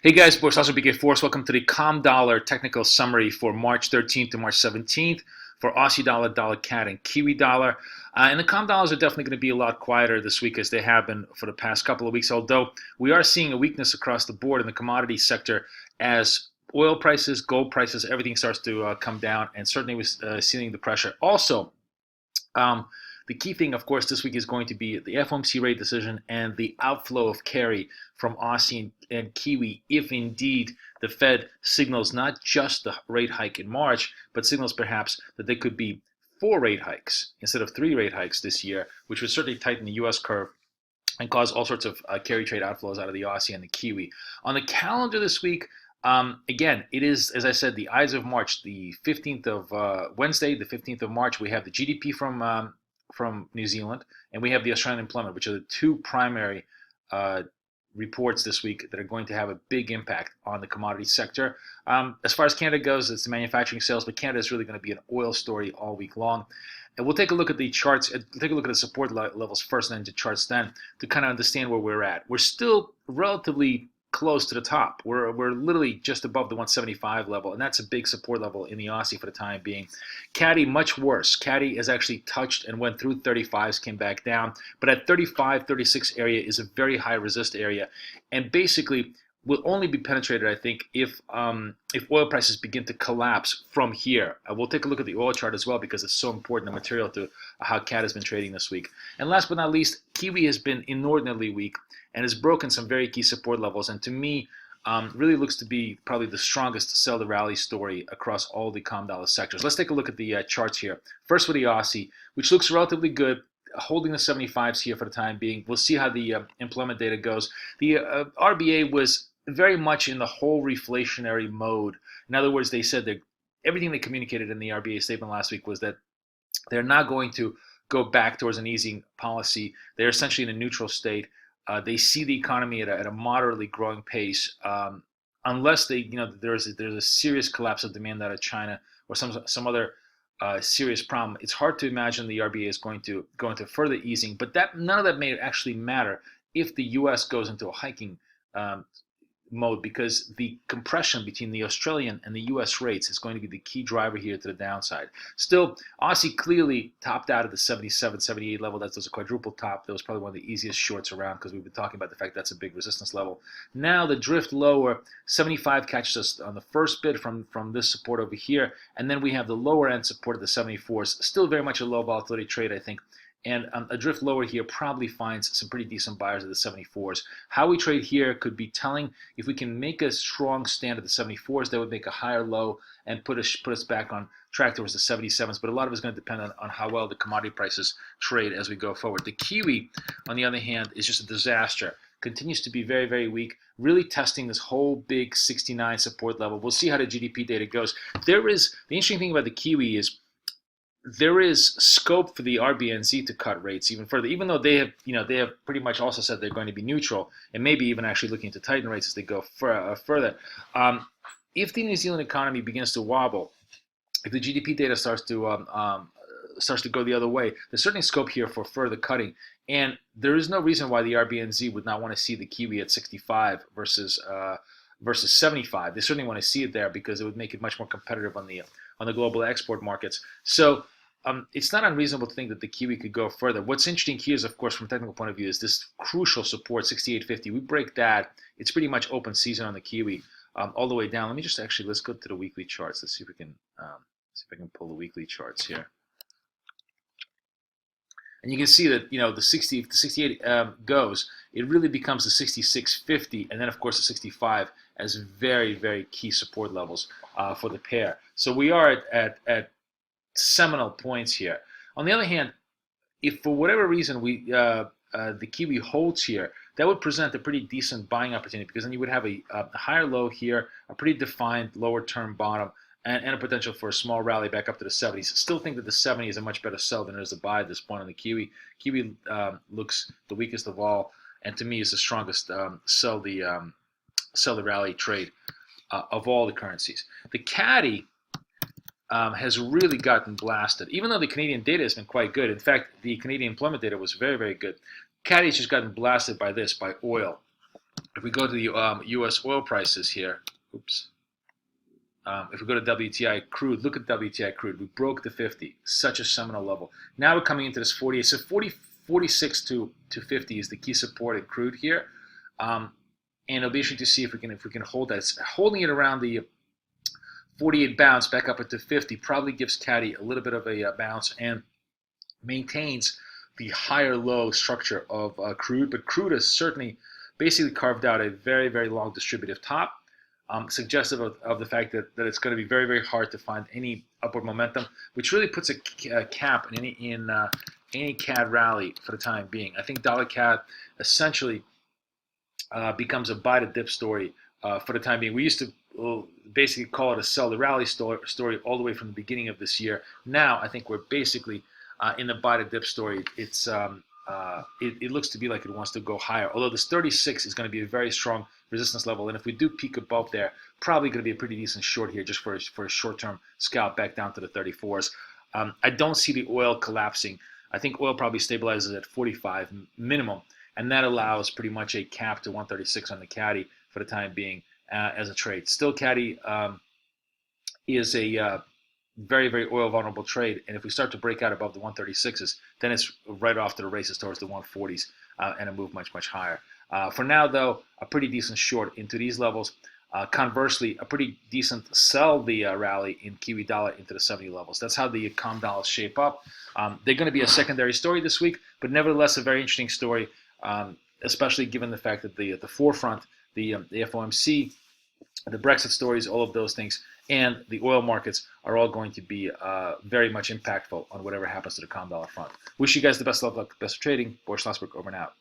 Hey guys, Boris, also BK Force. Welcome to the COM Dollar technical summary for March 13th to March 17th for Aussie dollar, dollar-CAD, and Kiwi dollar. And the COM dollars are definitely going to be a lot quieter this week as they have been for the past couple of weeks, although we are seeing a weakness across the board in the commodity sector as oil prices, gold prices, everything starts to come down, and certainly we're seeing the pressure. Also, the key thing, of course, this week is going to be the FOMC rate decision and the outflow of carry from Aussie and Kiwi if indeed the Fed signals not just the rate hike in March, but signals perhaps that there could be 4 rate hikes instead of 3 rate hikes this year, which would certainly tighten the U.S. curve and cause all sorts of carry trade outflows out of the Aussie and the Kiwi. On the calendar this week, again, it is, as I said, the Ides of March, the 15th of Wednesday, the 15th of March. We have the GDP from New Zealand, and we have the Australian employment, which are the two primary reports this week that are going to have a big impact on the commodity sector. As far as Canada goes, it's the manufacturing sales, but Canada is really going to be an oil story all week long. And we'll take a look at the charts, take a look at the support levels first, and then the charts then to kind of understand where we're at. We're still relatively close to the top. We're literally just above the 175 level, and that's a big support level in the Aussie for the time being. CAD much worse. CAD has actually touched and went through 35s, came back down, but at 35, 36 area is a very high resist area, and basically will only be penetrated, I think, if oil prices begin to collapse from here. We'll take a look at the oil chart as well because it's so important, the material to how CAD has been trading this week. And last but not least, Kiwi has been inordinately weak and has broken some very key support levels, and to me, really looks to be probably the strongest sell the rally story across all the COM dollar sectors. Let's take a look at the charts here. First with the Aussie, which looks relatively good, holding the 75s here for the time being. We'll see how the employment data goes. The RBA was very much in the whole reflationary mode. In other words, they said that everything they communicated in the RBA statement last week was that they're not going to go back towards an easing policy. They're essentially in a neutral state. They see the economy at a moderately growing pace, unless there's a serious collapse of demand out of China or some other serious problem. It's hard to imagine the RBA is going to go into further easing, but none of that may actually matter if the U.S. goes into a hiking mode, because the compression between the Australian and the US rates is going to be the key driver here to the downside. Still, Aussie clearly topped out at the 77, 78 level. That was a quadruple top. That was probably one of the easiest shorts around because we've been talking about the fact that's a big resistance level. Now the drift lower, 75 catches us on the first bid from this support over here, and then we have the lower end support of the 74s. Still very much a low volatility trade, I think. And a drift lower here probably finds some pretty decent buyers at the 74s. How we trade here could be telling. If we can make a strong stand at the 74s, that would make a higher low and put us back on track towards the 77s. But a lot of it is going to depend on how well the commodity prices trade as we go forward. The Kiwi, on the other hand, is just a disaster. Continues to be very, very weak, really testing this whole big 69 support level. We'll see how the GDP data goes. The interesting thing about the Kiwi is there is scope for the RBNZ to cut rates even further, even though they have pretty much also said they're going to be neutral and maybe even actually looking to tighten rates as they go further. If the New Zealand economy begins to wobble, if the GDP data starts to go the other way, there's certainly scope here for further cutting. And there is no reason why the RBNZ would not want to see the Kiwi at 65 versus 75. They certainly want to see it there because it would make it much more competitive on the global export markets. So it's not unreasonable to think that the Kiwi could go further. What's interesting here is, of course, from a technical point of view, is this crucial support, 68.50. We break that, it's pretty much open season on the Kiwi all the way down. Let's go to the weekly charts. Let's see if we can pull the weekly charts here. And you can see that the 68 goes, it really becomes the 66.50, and then of course the 65 as very, very key support levels for the pair. So we are at seminal points here. On the other hand, if for whatever reason the Kiwi holds here, that would present a pretty decent buying opportunity, because then you would have a higher low here, a pretty defined lower term bottom, and a potential for a small rally back up to the 70s. Still think that the 70 is a much better sell than it is a buy at this point on the Kiwi. Kiwi looks the weakest of all, and to me is the strongest sell the rally trade of all the currencies. The CAD has really gotten blasted, even though the Canadian data has been quite good. In fact, the Canadian employment data was very, very good. CAD has just gotten blasted by this, by oil. If we go to the U.S. oil prices here, oops. If we go to WTI crude, look at WTI crude. We broke the 50, such a seminal level. Now we're coming into this 48. So 46 to 50 is the key support in crude here, and it'll be interesting to see if we can hold that. It's holding it around the 48 bounce back up into 50 probably gives Caddy a little bit of a bounce and maintains the higher low structure of crude. But crude has certainly basically carved out a very, very long distributive top. Suggestive of the fact that it's going to be very, very hard to find any upward momentum, which really puts a cap in any CAD rally for the time being. I think dollar-CAD essentially becomes a buy to dip story for the time being. We used to basically call it a sell the rally story all the way from the beginning of this year. Now I think we're basically in the buy to dip story. It looks to be like it wants to go higher, although this 36 is going to be a very strong resistance level, and if we do peak above there, probably going to be a pretty decent short here just for a short-term scalp back down to the 34s. I don't see the oil collapsing. I think oil probably stabilizes at 45 minimum, and that allows pretty much a cap to 136 on the Caddy for the time being as a trade. Still, Caddy is a very, very oil vulnerable trade, and if we start to break out above the 136s, then it's right off to the races towards the 140s and a move much, much higher. For now, though, a pretty decent short into these levels. Conversely, a pretty decent sell the rally in Kiwi dollar into the 70 levels. That's how the COM dollars shape up. They're going to be a secondary story this week, but nevertheless a very interesting story, especially given the fact that the forefront, the FOMC, the Brexit stories, all of those things, and the oil markets are all going to be very much impactful on whatever happens to the COM dollar front. Wish you guys the best of luck, best of trading. Boris over and out.